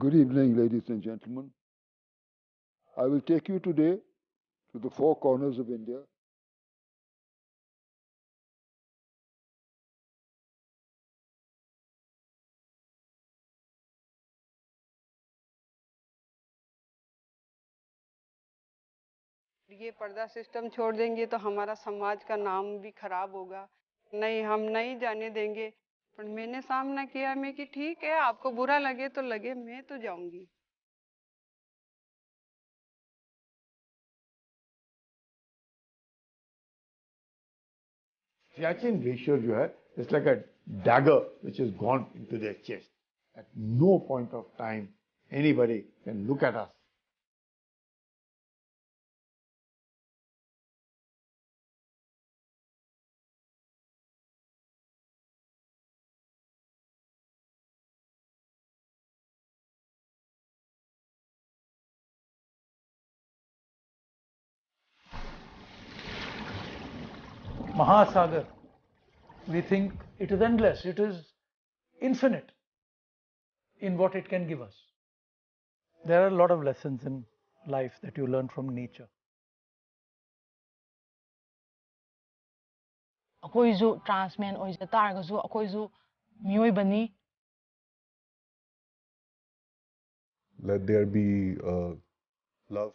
Good evening, ladies and gentlemen. I will take you today to the four corners of India. ये पर्दा system छोड़ देंगे तो हमारा समाज का नाम भी खराब होगा। नहीं, हम नहीं जाने देंगे। पर मैंने सामना किया मैं कि ठीक है, आपको बुरा लगे तो लगे, मैं तो जाऊंगी। Siachen glacier जो है, it's like a dagger which has gone into their chest. At no point of time anybody can look at us. Mahasagar, we think it is endless, it is infinite in what it can give us. There are a lot of lessons in life that you learn from nature. ꯑꯩꯈꯣꯏꯁꯨ ꯇ꯭ꯔꯥꯟꯁꯃꯦꯟ ꯑꯣꯏꯖ ꯇꯥꯔꯒꯁꯨ ꯑꯩꯈꯣꯏꯁꯨ ꯃꯤꯑꯣꯏꯕꯅꯤ. Let there be love.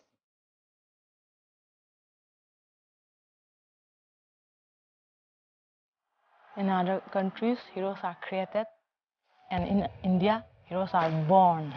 In other countries, heroes are created, and in India, heroes are born.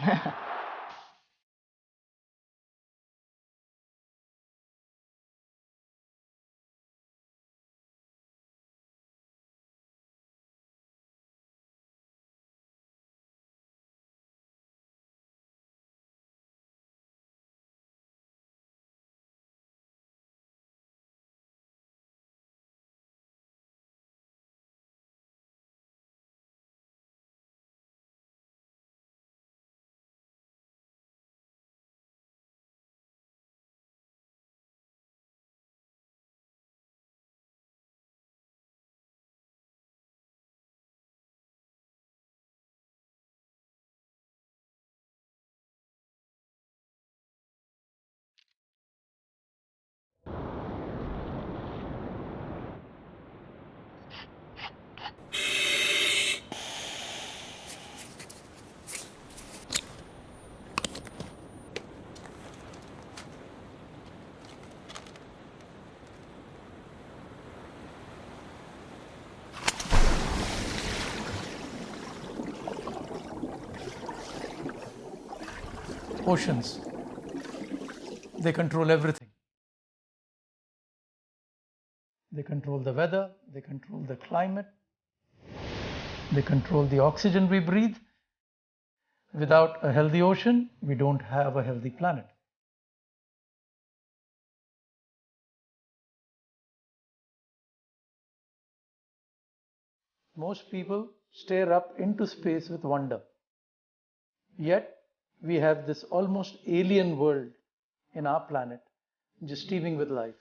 Oceans, they control everything. They control the weather, they control the climate, they control the oxygen we breathe. Without a healthy ocean, we don't have a healthy planet. Most people stare up into space with wonder. Yet, we have this almost alien world in our planet, just teeming with life.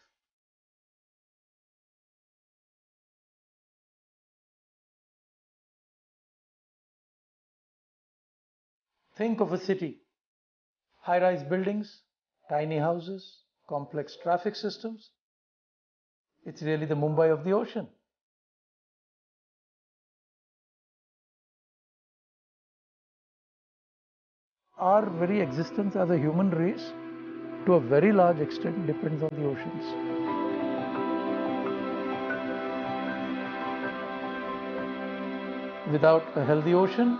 Think of a city, high-rise buildings, tiny houses, complex traffic systems. It's really the Mumbai of the ocean. Our very existence as a human race, to a very large extent, depends on the oceans. Without a healthy ocean,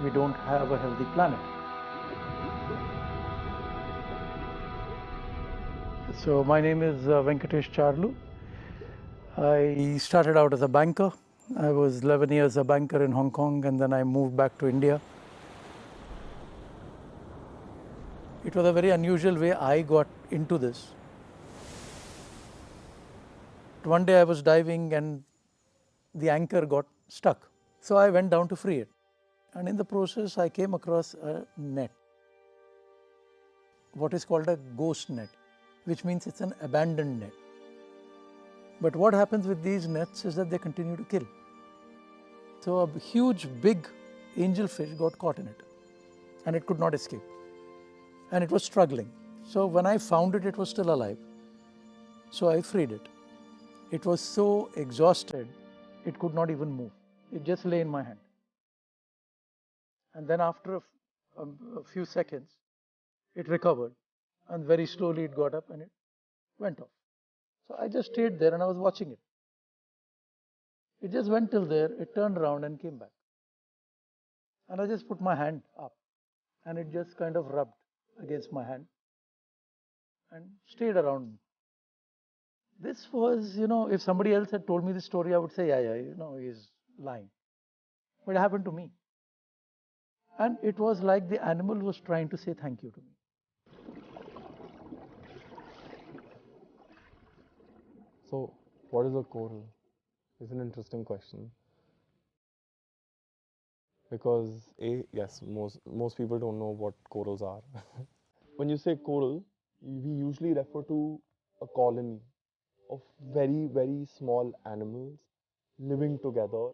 we don't have a healthy planet. So my name is Venkatesh Charlu. I started out as a banker. I was 11 years a banker in Hong Kong, and then I moved back to India. It was a very unusual way I got into this. One day I was diving and the anchor got stuck. So I went down to free it. And in the process, I came across a net, what is called a ghost net, which means it's an abandoned net. But what happens with these nets is that they continue to kill. So a huge, big angelfish got caught in it. and it could not escape. And it was struggling. So when I found it, it was still alive. So I freed it. It was so exhausted, it could not even move. It just lay in my hand. And then after a few seconds, it recovered. And very slowly it got up and it went off. So I just stayed there and I was watching it. It just went till there, it turned around and came back. And I just put my hand up and it just kind of rubbed against my hand and stayed around me. This was, if somebody else had told me this story, I would say, yeah, he's lying. But it happened to me. And it was like the animal was trying to say thank you to me. So, what is a coral? It's an interesting question. Because yes, most people don't know what corals are. When you say coral, we usually refer to a colony of very, very small animals living together,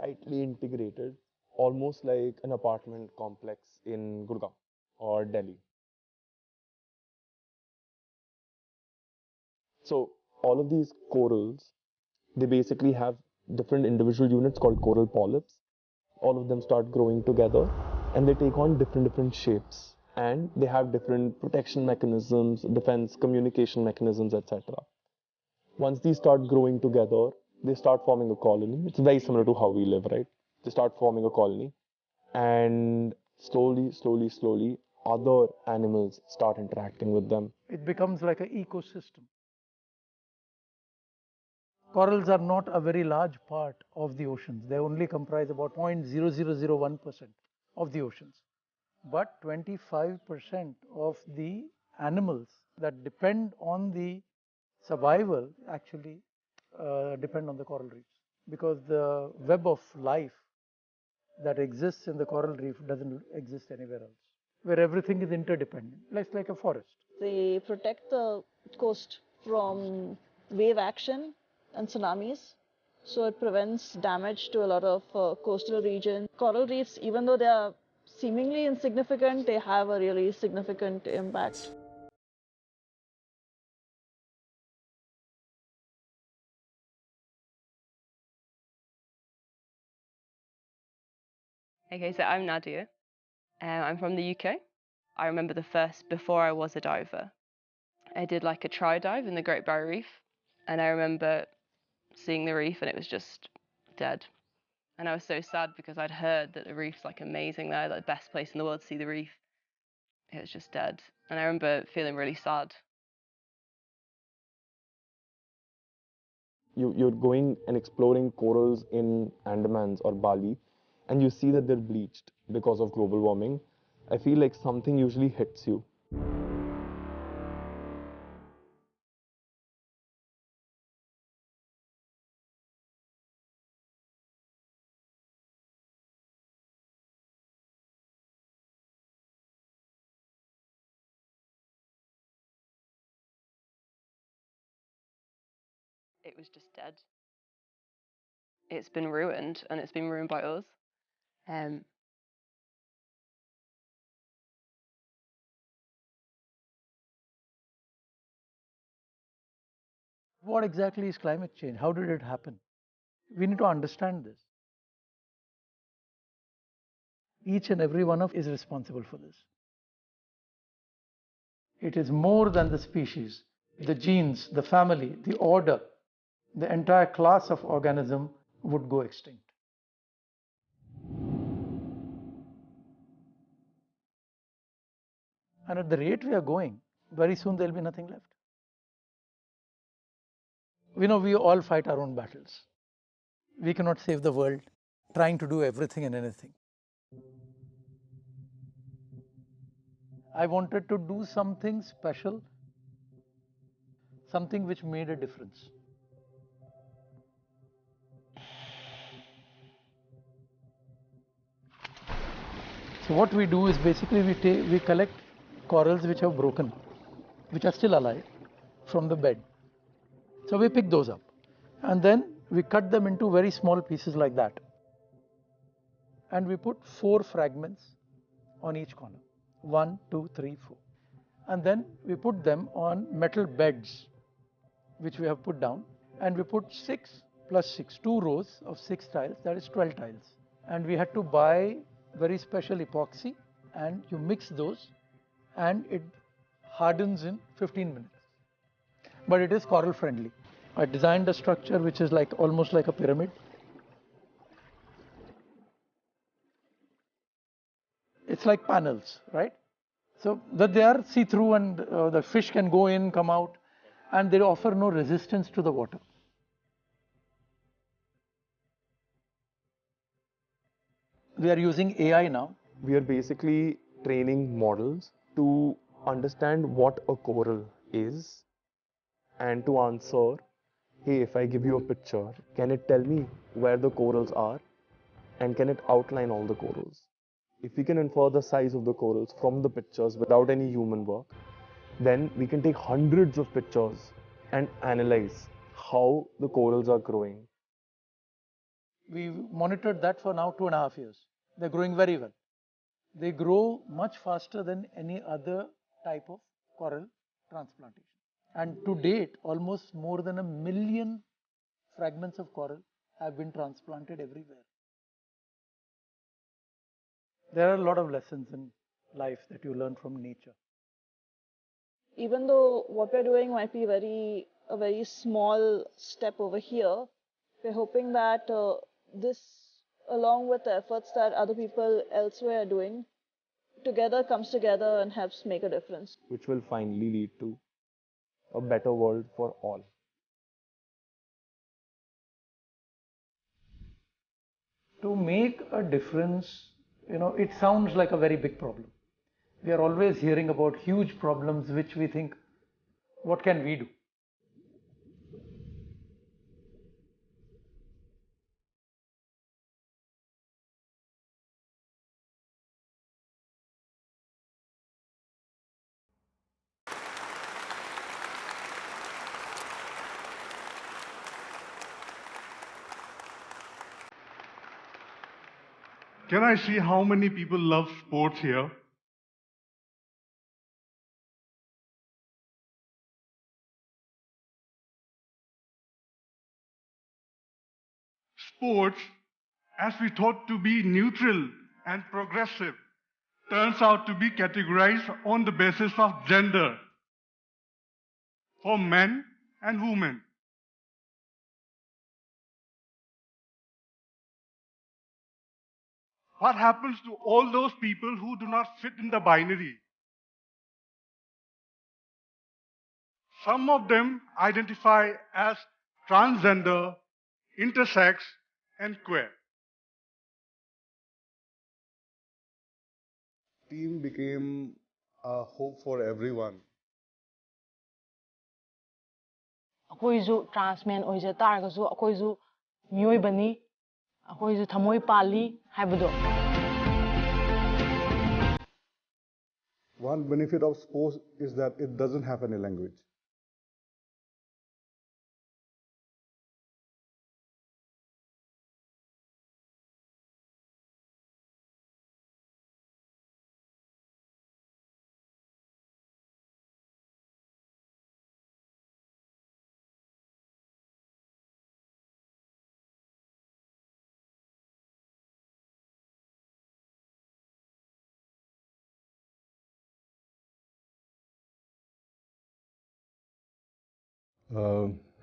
tightly integrated, almost like an apartment complex in Gurgaon or Delhi. So all of these corals, they basically have different individual units called coral polyps. All of them start growing together and they take on different shapes, and they have different protection mechanisms, defense communication mechanisms, etc. Once these start growing together, they start forming a colony. It's very similar to how we live, right? They start forming a colony, and slowly, other animals start interacting with them. It becomes like an ecosystem. Corals are not a very large part of the oceans. They only comprise about 0.0001% of the oceans. But 25% of the animals that depend on the survival actually depend on the coral reefs, because the web of life that exists in the coral reef doesn't exist anywhere else, where everything is interdependent. It's like a forest. They protect the coast from wave action and tsunamis. So it prevents damage to a lot of coastal regions. Coral reefs, even though they are seemingly insignificant, they have a really significant impact. Okay, so I'm Nadia. I'm from the UK. I remember before I was a diver, I did like a tri dive in the Great Barrier Reef, and I remember seeing the reef and it was just dead. And I was so sad because I'd heard that the reef's like amazing there, like the best place in the world to see the reef. It was just dead. And I remember feeling really sad. You're going and exploring corals in Andamans or Bali, and you see that they're bleached because of global warming. I feel like something usually hits you. It was just dead. It's been ruined, and it's been ruined by us. Um, What exactly is climate change? How did it happen? We need to understand this. Each and every one of us is responsible for this. It is more than the species, the genes, the family, the order. The entire class of organism would go extinct. And at the rate we are going, very soon there will be nothing left. We all fight our own battles. We cannot save the world trying to do everything and anything. I wanted to do something special, something which made a difference. So what we do is basically we collect corals which have broken, which are still alive, from the bed. So we pick those up and then we cut them into very small pieces like that. And we put 4 fragments on each corner. 1, 2, 3, 4. And then we put them on metal beds, which we have put down, and we put 6 plus 6, 2 rows of 6 tiles, that is 12 tiles. And we had to buy very special epoxy, and you mix those, and it hardens in 15 minutes. But it is coral friendly. I designed a structure which is like almost like a pyramid. It's like panels, right? So that they are see-through, and the fish can go in, come out, and they offer no resistance to the water. We are using AI now. We are basically training models to understand what a coral is and to answer, hey, if I give you a picture, can it tell me where the corals are and can it outline all the corals? If we can infer the size of the corals from the pictures without any human work, then we can take hundreds of pictures and analyze how the corals are growing. We monitored that for now 2.5 years. They're growing very well. They grow much faster than any other type of coral transplantation. And to date, almost more than 1 million fragments of coral have been transplanted everywhere. There are a lot of lessons in life that you learn from nature. Even though what we're doing might be a very small step over here, we're hoping that this, along with the efforts that other people elsewhere are doing, together comes together and helps make a difference. Which will finally lead to a better world for all. To make a difference, it sounds like a very big problem. We are always hearing about huge problems which we think, what can we do? Can I see how many people love sports here? Sports, as we thought to be neutral and progressive, turns out to be categorized on the basis of gender for men and women. What happens to all those people who do not fit in the binary? Some of them identify as transgender, intersex, and queer. Team became a hope for everyone. ꯑꯩꯈꯣꯏꯁꯨ ꯇ꯭ꯔꯥꯟꯁꯃꯦꯟ ꯑꯣꯏꯖ ꯇꯥꯔꯒꯁꯨ ꯑꯩꯈꯣꯏꯁꯨ ꯃꯤꯑꯣꯏꯕꯅꯤ, ꯑꯩꯈꯣꯏꯁꯨ ꯊꯃꯣꯏ ꯄꯥꯜꯂꯤ ꯍꯥꯏꯕꯗꯣ. One benefit of sports is that it doesn't have any language.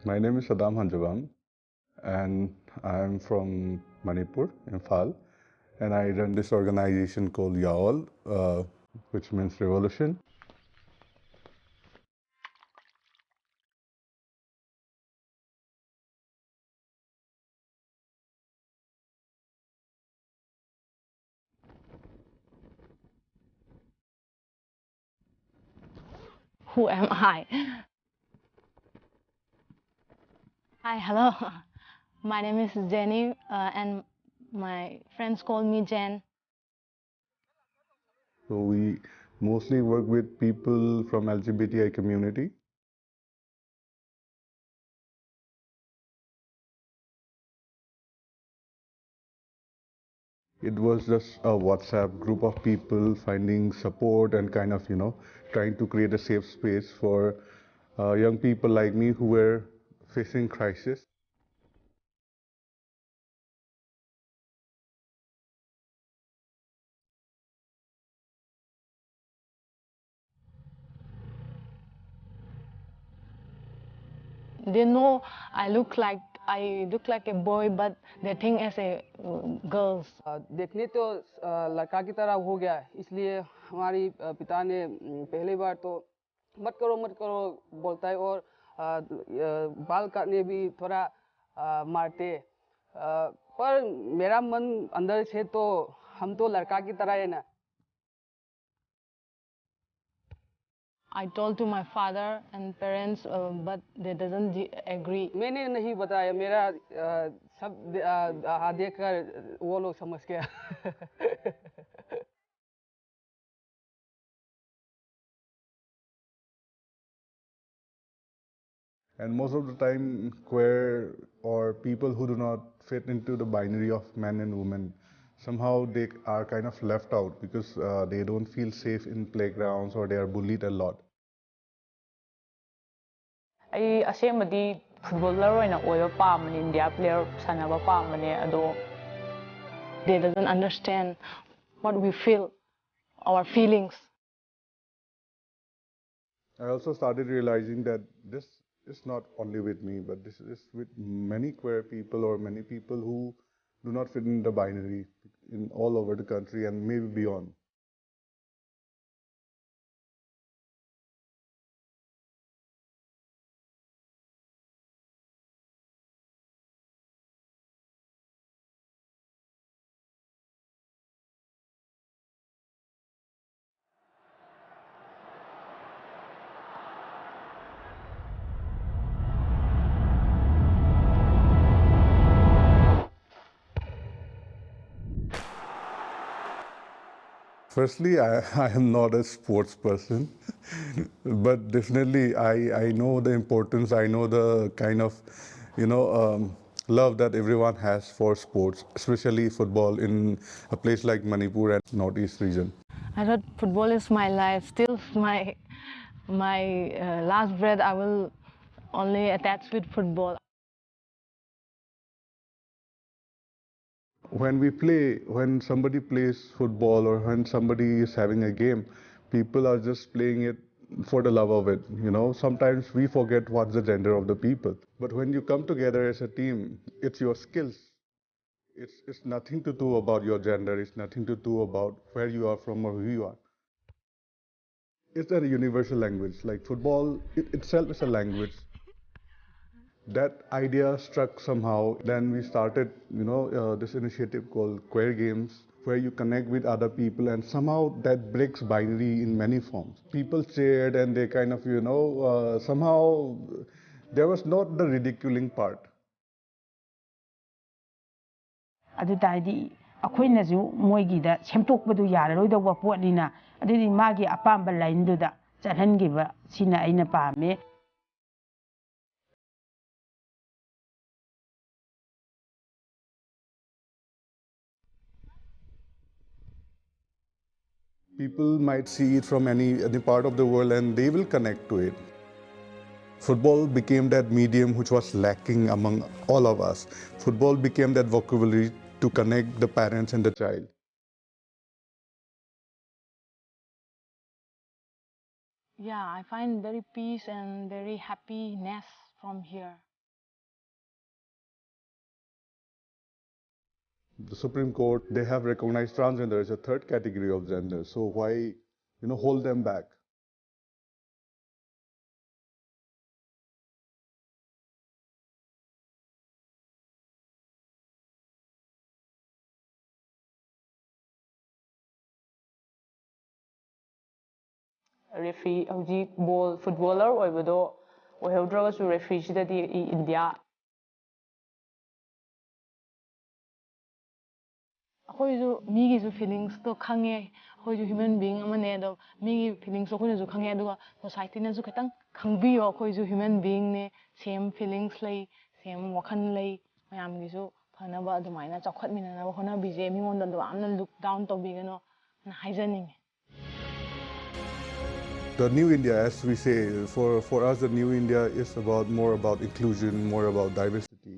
My name is Saddam Hanjabam, and I'm from Manipur, Imphal, and I run this organization called YAOL, which means revolution. Who am I? Hi, hello. My name is Jenny, and my friends call me Jen. So we mostly work with people from LGBTI community. It was just a WhatsApp group of people finding support and kind of, trying to create a safe space for young people like me who were facing crisis. They know I look like a boy, but they think as a girls. देखने तो लड़का की तरह हो गया है, इसलिए हमारी पिता ने पहली बार तो मत करो बोलता है, और बाल काटने भी थोड़ा मारते, पर मेरा मन अंदर से तो हम तो लड़का की तरह है ना. I told to my father and parents, but they doesn't agree. मैंने नहीं बताया, मेरा सब देखकर वो लोग समझ गया. And most of the time, queer or people who do not fit into the binary of men and women, somehow they are kind of left out because they don't feel safe in playgrounds or they are bullied a lot. ꯑꯩ ꯑꯁꯦꯡꯕꯗꯤ footballer ꯑꯣꯏꯅ ꯑꯣꯏꯕ ꯄꯥꯝꯕꯅꯤ, India player ꯁꯥꯟꯅꯕ ꯄꯥꯝꯕꯅꯤ, ꯑꯗꯣ they doesn't understand what we feel, our feelings. I also started realizing that this is not only with me, but this is with many queer people or many people who do not fit in the binary in all over the country and maybe beyond. Firstly, I am not a sports person, but definitely I know the importance, I know the kind of, love that everyone has for sports, especially football in a place like Manipur and Northeast region. I thought football is my life. Still, my last breath, I will only attach with football. When somebody plays football or when somebody is having a game, people are just playing it for the love of it. Sometimes we forget what's the gender of the people. But when you come together as a team, it's your skills. It's nothing to do about your gender. It's nothing to do about where you are from or who you are. It's a universal language. Like football itself is a language. That idea struck somehow. Then we started, this initiative called Queer Games, where you connect with other people, and somehow that breaks binary in many forms. People cheered, and they kind of, somehow there was not the ridiculing part. ꯑꯗꯨꯇꯥꯔꯗꯤ ꯑꯩꯈꯣꯏꯅꯁꯨ ꯃꯣꯏꯒꯤꯗ ꯁꯦꯝꯗꯣꯛꯄꯗꯨ ꯌꯥꯔꯔꯣꯏꯗꯧꯕ ꯄꯣꯠꯅꯤꯅ ꯑꯗꯨꯗꯤ ꯃꯥꯒꯤ ꯑꯄꯥꯝꯕ ꯂꯥꯏꯟꯗꯨꯗ ꯆꯠꯍꯟꯈꯤꯕ ꯁꯤꯅ ꯑꯩꯅ ꯄꯥꯝꯃꯦ. People might see it from any part of the world and they will connect to it. Football became that medium which was lacking among all of us. Football became that vocabulary to connect the parents and the child. Yeah, I find very peace and very happiness from here. The Supreme Court, they have recognized transgender as a third category of gender. So why, hold them back? Referee ꯍꯧꯖꯤꯛ footballer ꯑꯣꯏꯕꯗꯣ ꯑꯣꯏꯍꯧꯗ꯭ꯔꯒꯁꯨ ꯔꯦꯐ꯭ꯔꯤꯁꯤꯗꯗꯤ India ꯑꯩꯈꯣꯏꯁꯨ ꯃꯤꯒꯤꯁꯨ ꯐꯤꯂꯤꯡꯁꯇꯣ ꯈꯪꯉꯦ, ꯑꯩꯈꯣꯏꯁꯨ human ꯕꯤಯಿಂ ꯑꯃꯅꯦ, ꯑꯗꯣ ꯃꯤꯒꯤ ꯐꯤꯂꯤꯡꯁꯇꯣ ꯑꯩꯈꯣꯏꯅꯁꯨ ꯈꯪꯉꯦ, ꯑꯗꯨꯒ ꯁꯣꯁꯥꯏꯇꯤꯅꯁꯨ ꯈꯤꯇꯪ ꯈꯪꯕꯤꯌꯣ, ꯑꯩꯈꯣꯏꯁꯨ ꯍ꯭ꯌꯨꯃꯦꯟ ꯕꯤಯಿಂꯅꯦ, ꯁꯦꯝ ꯐꯤꯂꯤꯡꯁ ꯂꯩ, ꯁꯦꯝ ꯋꯥꯈꯜ ꯂꯩ, ꯃꯌꯥꯝꯒꯤꯁꯨ ꯐꯅꯕ ꯑꯗꯨꯃꯥꯏꯅ ꯆꯥꯎꯈꯠꯃꯤꯟꯅꯅꯕ ꯍꯣꯠꯅꯕꯤꯁꯦ ꯃꯤꯉꯣꯟꯗ ꯌꯥꯝꯅ ꯂꯨꯛ ꯗꯥꯎꯟ ꯇꯧꯕꯤꯒꯅꯣ ꯍꯥꯏꯖꯅꯤꯡꯉꯤ. The new India, as we say, for us, the new India is more about inclusion, more about diversity.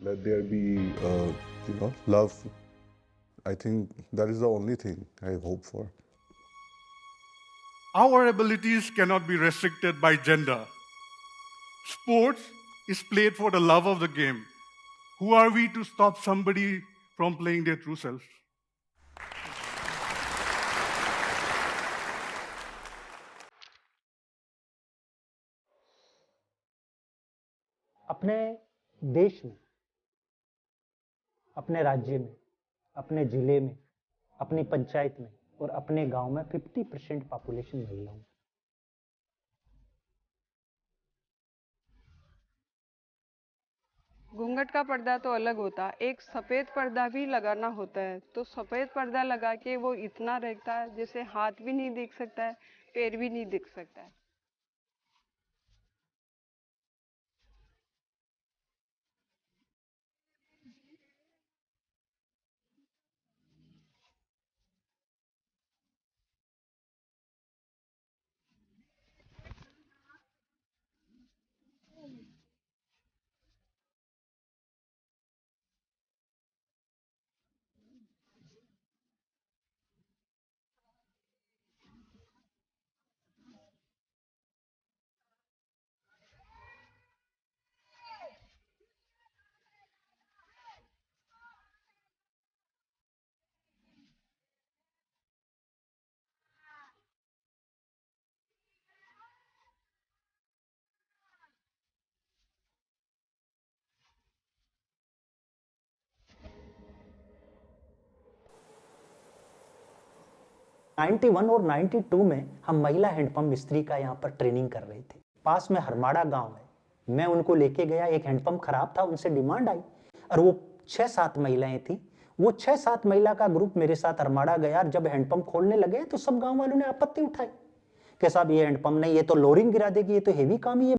Let there be, love. I think that is the only thing I hope for. Our abilities cannot be restricted by gender. Sports is played for the love of the game. Who are we to stop somebody from playing their true selves? अपने देश में, अपने राज्य में, अपने जिले में, अपनी पंचायत में और अपने गांव में 50% पॉपुलेशन महिलाओं. घूंघट का पर्दा तो अलग होता, एक सफेद पर्दा भी लगाना होता है. तो सफेद पर्दा लगा के वो इतना रहता है जैसे हाथ भी नहीं दिख सकता है, पैर भी नहीं दिख सकता है. '91 और '92 में हम महिला हैंडपंप मिस्त्री का यहाँ पर ट्रेनिंग कर रहे थे. पास में हरमाड़ा गांव है. मैं उनको लेके गया, एक हैंडपंप खराब था, उनसे डिमांड आई और वो 6-7 महिलाएं थी. वो 6-7 महिला का ग्रुप मेरे साथ हरमाड़ा गया. जब हैंडपंप खोलने लगे तो सब गांव वालों ने आपत्ति उठाई कि साहब ये हैंडपंप नहीं, ये तो लोरिंग गिरा देगी, ये तो हेवी काम ही है.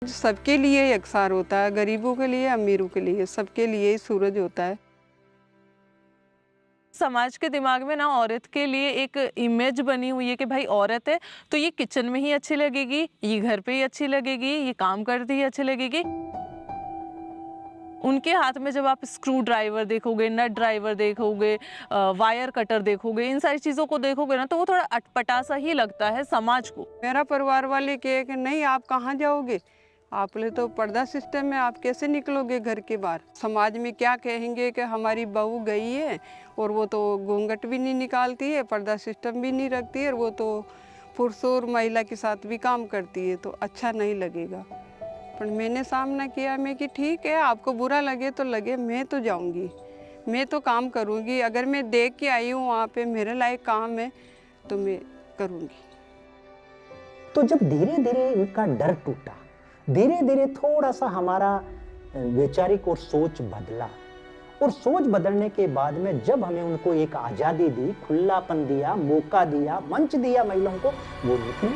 सबके लिए यकसार होता है, गरीबों के लिए, अमीरों के लिए, सबके लिए ही सूरज होता है। समाज के दिमाग में ना औरत के लिए एक इमेज बनी हुई है कि भाई औरत है तो ये किचन में ही अच्छी लगेगी, ये घर पे ही अच्छी लगेगी, ये काम करती ही अच्छी लगेगी। उनके हाथ में जब आप स्क्रू ड्राइवर देखोगे, नट ड्राइवर देखोगे, वायर कटर देखोगे, इन सारी चीज़ों को देखोगे ना तो वो थोड़ा अटपटा सा ही लगता है समाज को। मेरा परिवार वाले कहे कि नहीं आप कहाँ जाओगे, आपने तो पर्दा सिस्टम में, आप कैसे निकलोगे घर के बाहर। समाज में क्या कहेंगे कि हमारी बहू गई है और वो तो घूंघट भी नहीं निकालती है, पर्दा सिस्टम भी नहीं रखती है, और वो तो पुरुष और महिला के साथ भी काम करती है, तो अच्छा नहीं लगेगा। पर मैंने सामना किया मैं कि ठीक है, आपको बुरा लगे तो लगे, मैं तो जाऊंगी, मैं तो काम करूंगी। अगर मैं देख के आई हूँ वहाँ पे मेरे लायक काम है तो मैं करूंगी। तो जब धीरे धीरे इनका डर टूटा, धीरे धीरे थोड़ा सा हमारा वैचारिक और सोच बदला, और सोच बदलने के बाद में जब हमें उनको एक आज़ादी दी, खुलापन दिया, मौका दिया, मंच दिया महिलाओं को, वो निकली।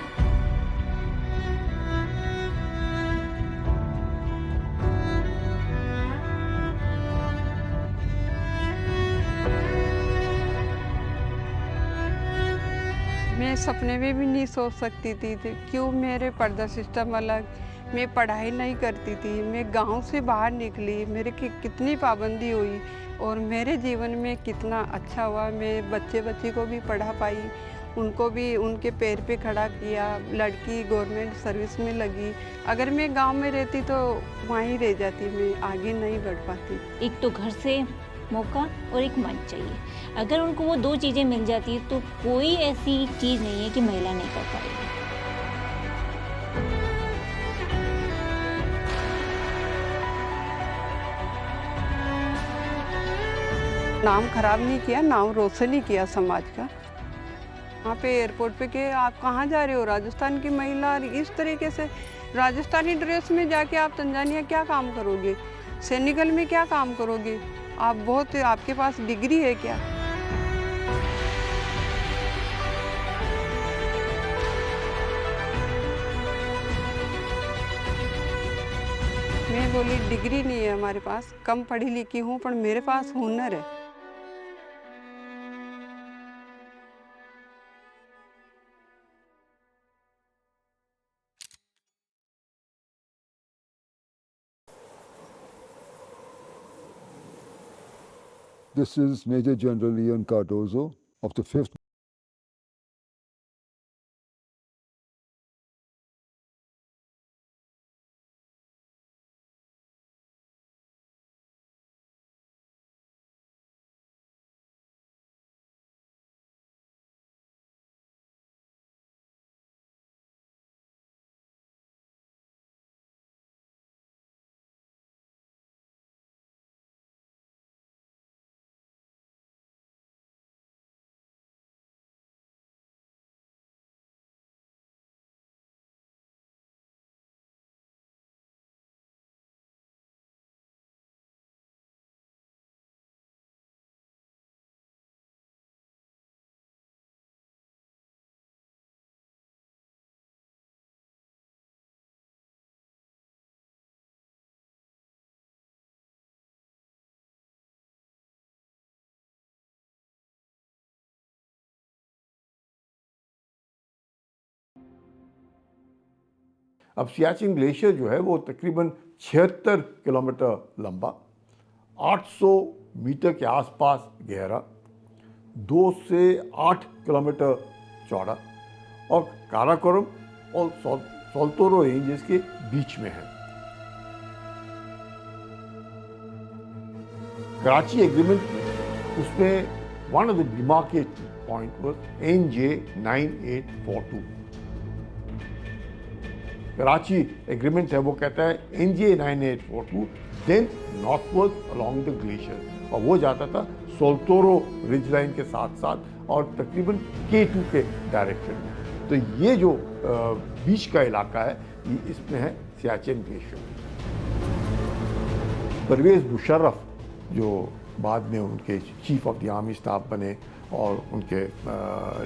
मैं सपने में भी नहीं सोच सकती थी क्यों मेरे पर्दा सिस्टम अलग, मैं पढ़ाई नहीं करती थी, मैं गांव से बाहर निकली, मेरे की कितनी पाबंदी हुई और मेरे जीवन में कितना अच्छा हुआ। मैं बच्ची को भी पढ़ा पाई, उनको भी उनके पैर पे खड़ा किया, लड़की गवर्नमेंट सर्विस में लगी। अगर मैं गांव में रहती तो वहीं रह जाती, मैं आगे नहीं बढ़ पाती। एक तो घर से मौका और एक मंच चाहिए, अगर उनको वो दो चीज़ें मिल जाती है तो कोई ऐसी चीज़ नहीं है कि महिला नहीं कर पाएगी। नाम खराब नहीं किया, नाम रोशन ही किया समाज का। वहाँ पे एयरपोर्ट पे कि आप कहाँ जा रहे हो, राजस्थान की महिला इस तरीके से राजस्थानी ड्रेस में जाके आप तंजानिया क्या काम करोगे, सेनेगल में क्या काम करोगे, आप बहुत, आपके पास डिग्री है क्या। मैं बोली डिग्री नहीं है हमारे पास, कम पढ़ी लिखी हूँ पर मेरे पास हुनर है। This is Major General Ian Cardozo of the 5th अब सियाचिन ग्लेशियर जो है वो तकरीबन 76 किलोमीटर लंबा, 800 मीटर के आसपास गहरा, 2 से 8 किलोमीटर चौड़ा और काराकोरम और सोल्तोरो रेंजेस के बीच में है। कराची एग्रीमेंट उसमें one of the demarcate point was NJ 9842। Karachi agreement है वो कहता है NJ 9842 then northward along the glacier, और वो जाता था सोल्तोरो रिज लाइन के साथ साथ और तकरीबन K2 के डायरेक्शन में। तो ये जो बीच का इलाका है ये इसमें है सियाचिन ग्लेशियर। परवेज मुशर्रफ जो बाद में उनके chief of the army staff बने और उनके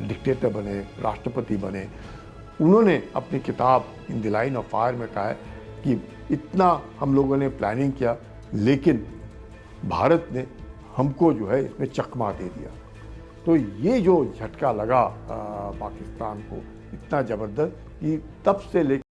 डिक्टेटर बने, राष्ट्रपति बने, उन्होंने अपनी किताब in the line of fire में कहा है कि इतना हम लोगों ने प्लानिंग किया, लेकिन भारत ने हमको जो है इसमें चकमा दे दिया। तो ये जो झटका लगा पाकिस्तान को इतना ज़बरदस्त कि तब से लेकर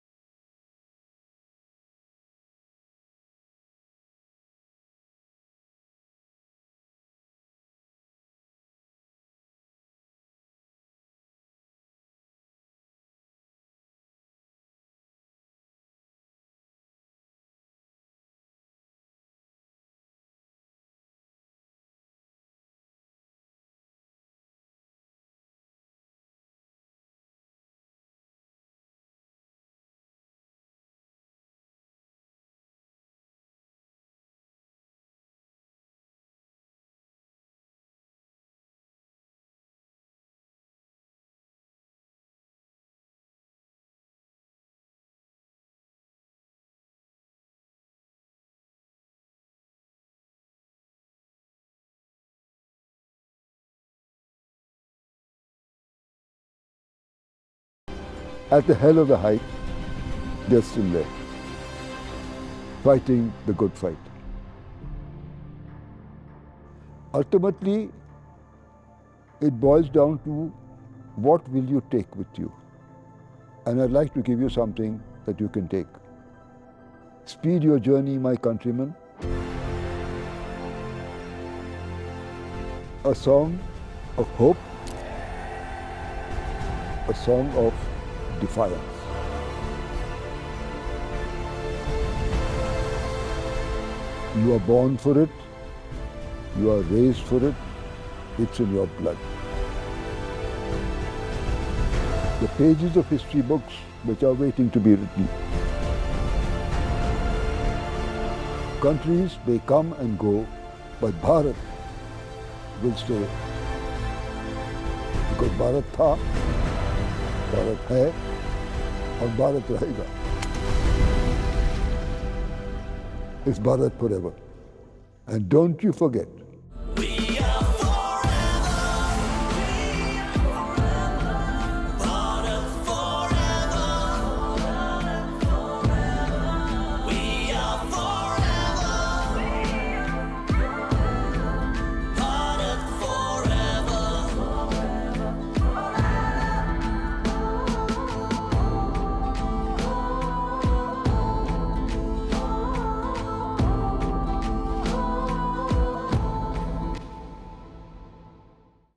at the hell of the height, they're still there, fighting the good fight. Ultimately, it boils down to what will you take with you? And I'd like to give you something that you can take. Speed your journey, my countrymen. A song of hope, a song of defiance. You are born for it, you are raised for it, it's in your blood. The pages of history books which are waiting to be written. Countries may come and go, but Bharat will stay. Because Bharat tha, Bharat hai, और भारत रहेगा. It's Bharat forever. And don't you forget,